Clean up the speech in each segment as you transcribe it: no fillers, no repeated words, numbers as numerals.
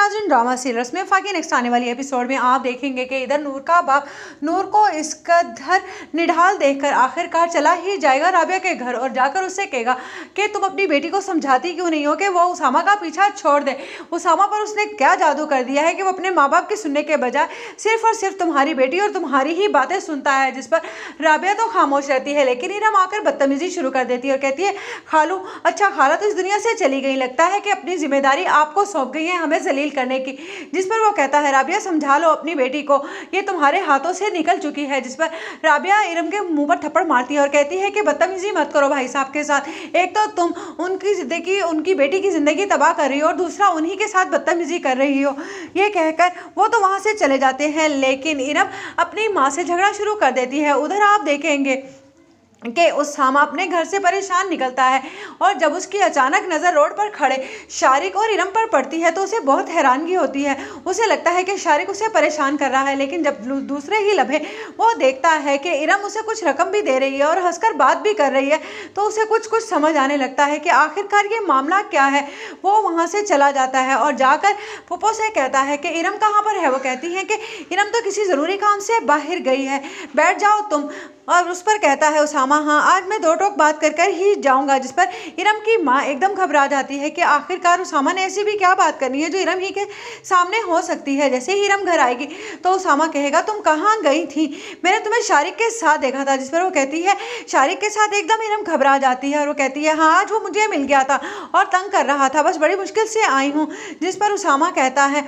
नाज़रीन, drama serials में फाकी next आने वाली एपिसोड में आप देखेंगे कि इधर नूर का बाप नूर को इस कदर निढाल देखकर आखिरकार चला ही जाएगा राबिया के घर और जाकर उससे कहेगा कि तुम अपनी बेटी को समझाती क्यों नहीं हो कि वो उसामा का पीछा छोड़ दे। उसामा पर उसने क्या जादू कर दिया है कि वो अपने माँ बाप की सुनने के बजाय सिर्फ और सिर्फ तुम्हारी बेटी और तुम्हारी ही बातें सुनता है, जिस पर राबिया तो खामोश रहती है। लेकिन इरम आकर बदतमीजी शुरू कर देती है और कहती है, खालू, अच्छा खाला तो इस दुनिया से चली गई, लगता है कि अपनी जिम्मेदारी आपको सौंप गई है हमें जलील करने की। जिस पर वो कहता है, राबिया समझा लो अपनी बेटी को, ये तुम्हारे हाथों से निकल चुकी है। जिस पर राबिया इरम के मुंह पर थप्पड़ मारती है और कहती है कि बदतमीजी मत करो भाई साहब के साथ, एक तो तुम उनकी जिंदगी, उनकी बेटी की जिंदगी तबाह कर रही हो और दूसरा उन्हीं के साथ बदतमीजी कर रही हो। ये कहकर वो तो वहां से चले जाते हैं, लेकिन इरम अपनी माँ से झगड़ा शुरू कर देती है। उधर आप देखेंगे कि उसामा अपने घर से परेशान निकलता है और जब उसकी अचानक नज़र रोड पर खड़े शारिक और इरम पर पड़ती है तो उसे बहुत हैरानगी होती है। उसे लगता है कि शारिक उसे परेशान कर रहा है, लेकिन जब दूसरे ही लम्हे वो देखता है कि इरम उसे कुछ रकम भी दे रही है और हंसकर बात भी कर रही है तो उसे कुछ समझ आने लगता है कि आखिरकार ये मामला क्या है। वो वहाँ से चला जाता है और जाकर पुप्पो से कहता है कि इरम कहाँ पर है। वो कहती है कि इरम तो किसी ज़रूरी काम से बाहर गई है, बैठ जाओ तुम। और उस पर कहता है उसामा, हाँ आज मैं दो टोक बात कर कर ही जाऊंगा। जिस पर इरम की माँ एकदम घबरा जाती है कि आखिरकार उसामा ने ऐसी भी क्या बात करनी है जो इरम ही के सामने हो सकती है। जैसे ही इरम घर आएगी तो उसामा कहेगा, तुम कहाँ गई थी, मैंने तुम्हें शारिक के साथ देखा था। जिस पर वो कहती है, शारिक के साथ। एकदम इरम घबरा जाती है और वो कहती है, हाँ आज वो मुझे मिल गया था और तंग कर रहा था, बस बड़ी मुश्किल से आई हूँ। जिस पर उसामा कहता है,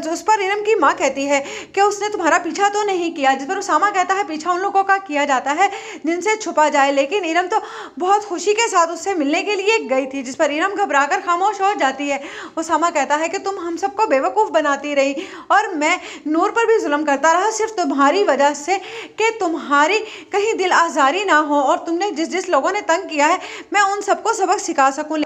उस पर इरम की माँ कहती है कि उसने तुम्हारा पीछा तो नहीं किया। जिस पर उसामा कहता है, पीछा उन लोगों का किया जाता है जिनसे छुपा जाए, लेकिन इरम तो बहुत खुशी के साथ उससे मिलने के लिए गई थी। जिस पर इरम घबराकर खामोश हो जाती है। उसामा कहता है कि तुम हम सबको बेवकूफ़ बनाती रही और मैं नूर पर भी जुल्म करता रहा सिर्फ तुम्हारी वजह से कि तुम्हारी कहीं दिल आज़ारी ना हो और तुमने जिस जिस लोगों ने तंग किया है मैं उन सबको सबक सिखा सकूं।